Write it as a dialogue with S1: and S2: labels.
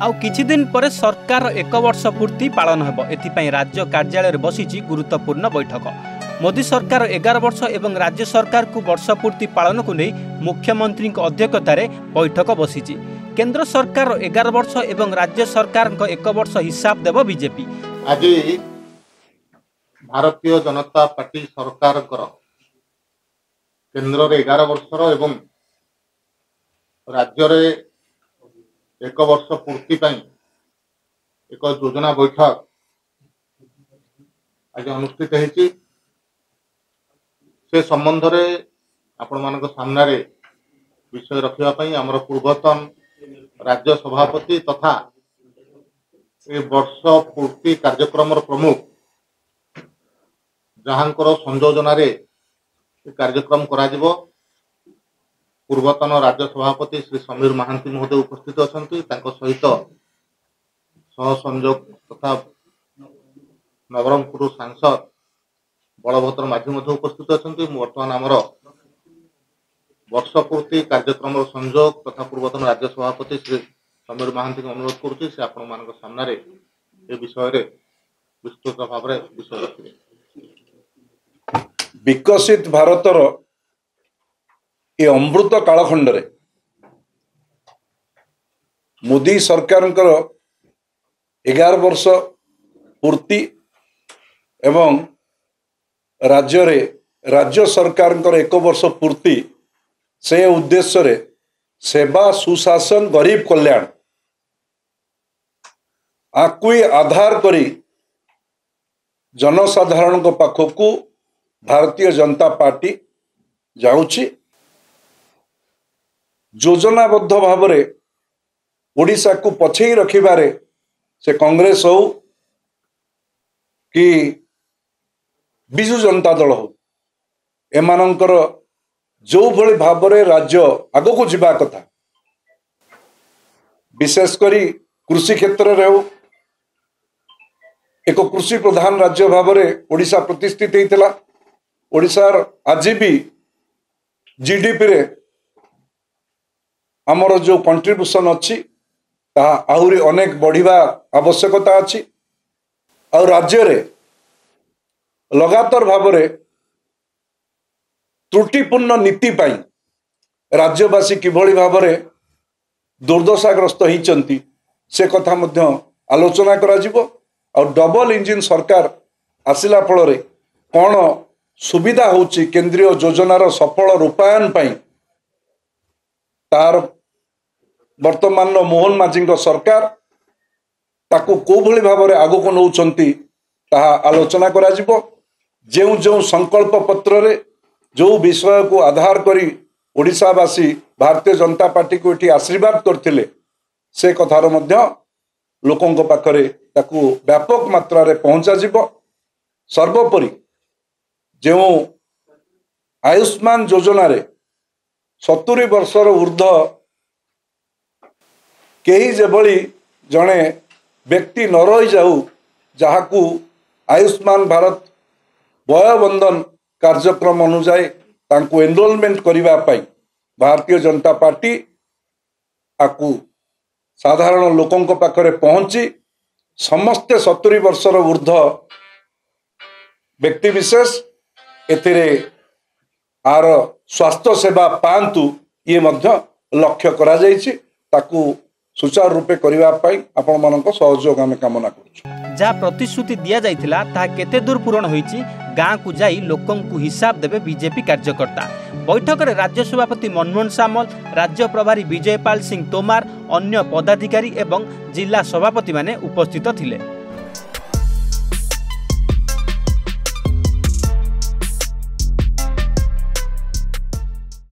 S1: आउ किछि दिन पर सरकार 1 वर्ष पूर्ति पालन हेबो। एथिपाई राज्य कार्यालय बसिछि गुरुत्वपूर्ण बैठक। मोदी सरकार 11 वर्ष एवं राज्य सरकार को वर्ष पूर्ति पालन को नहीं मुख्यमंत्री अध्यक्षतार बैठक बसिछि। केंद्र सरकार 11 वर्ष एवं राज्य सरकार 1 वर्ष हिसाब देव बीजेपी।
S2: आज भारतीय जनता पार्टी सरकार केंद्र 11 वर्षर एवं राज्य 1 वर्ष पूर्ति एक योजना बैठक आज अनुष्ठित होती। से संबंध में आपण मान सामने विषय रखापी आमर पूर्वतन राज्य सभापति तथा ए वर्ष पूर्ति कार्यक्रम प्रमुख जहांकर संयोजन कार्यक्रम करा जिवो। पूर्वतन राज्य सभापति श्री समीर महांती महोदय उपस्थित अछंती। तांको सहित सह संयोग तथा नवरंगपुर सांसद बलभद्र माझी मध्य उपस्थित अछंती। वर्तमान आमर वर्ष पूर्ति कार्यक्रम संयोग तथा पूर्वतन राज्य सभापति श्री समीर महांती को अनुरोध करुच्ची से आपण मान सामने ए विषय रे विस्तृत भाव में विषय रखिए।
S3: विकसित भारतर ये अमृत कालखंड रे मोदी सरकार 11 वर्ष पूर्ति एवं राज्य सरकार 1 वर्ष पूर्ति से उद्देश्य रे सेवा सुशासन गरीब कल्याण आकु आधार करी जनसाधारण पाखकू भारतीय जनता पार्टी जाउची। योजनाबद्ध भाव में ओडिशा को पछई रखिबारे से कांग्रेस हो कि बिजु जनता दल हो एमानंकर जो भली भाव में राज्य आगो को जीवा कथा विशेष करी कृषि क्षेत्र रे हो एक कृषि प्रधान राज्य भाव में ओडिशा प्रतिष्ठित होता। ओडिशार आज भी जीडीपी रे आमर जो कंट्रीब्यूशन अच्छी आहरी अनेक बढ़िया आवश्यकता अच्छी। और राज्य रे लगातार भाव में त्रुटिपूर्ण नीति पाई राज्यवासी किभली भाव में दुर्दशाग्रस्त होती से कथा मध्य आलोचना करा जिवो। और डबल इंजिन सरकार आसिला फल कौन सुविधा होची केंद्रीय योजनार सफल रूपायन पाई तार वर्तमान मोहन माझी सरकार ताकू को भली भाव में आगो को नौचंती ताहा आलोचना करा जिवो। जो जो संकल्प पत्र रे जो विषय को आधार करी ओडिशावासी भारतीय जनता पार्टी को एठी आशीर्वाद करथिले से कथार मध्य लोकों पाखरे ताकू व्यापक मात्रा रे पहुंचा जिवो। सर्वोपरि जो आयुष्मान योजना रे 70 वर्षर ऊर्ध्व कहीं जेभली जड़े व्यक्ति न रही जाऊ जहाकू आयुष्मान भारत वयोबंधन कार्यक्रम अनुसार तांको एनरोलमेंट करिबा पाई भारतीय जनता पार्टी आकू साधारण लोकों पाखरे पहुंची समस्ते 70 वर्षर ऊर्ध्व व्यक्ति विशेष एथिरे आर स्वास्थ्य सेवा पांतु ये मध्य लक्ष्य करा जायछि। ताकू सुचारू रूपे करिबा पाई आपण मानक सहयोग आमे कामना करू।
S1: जा प्रतिश्रुति दिया जाइथिला ता केते दूर पूर्ण होईछि गाँ को जाई लोकों को हिसाब देबे बीजेपी कार्यकर्ता। बैठक में राज्य सभापति मनमोहन सामल, राज्य प्रभारी विजयपाल सिंह तोमार, अन्य पदाधिकारी एवं जिला सभापति माने उपस्थित थिले।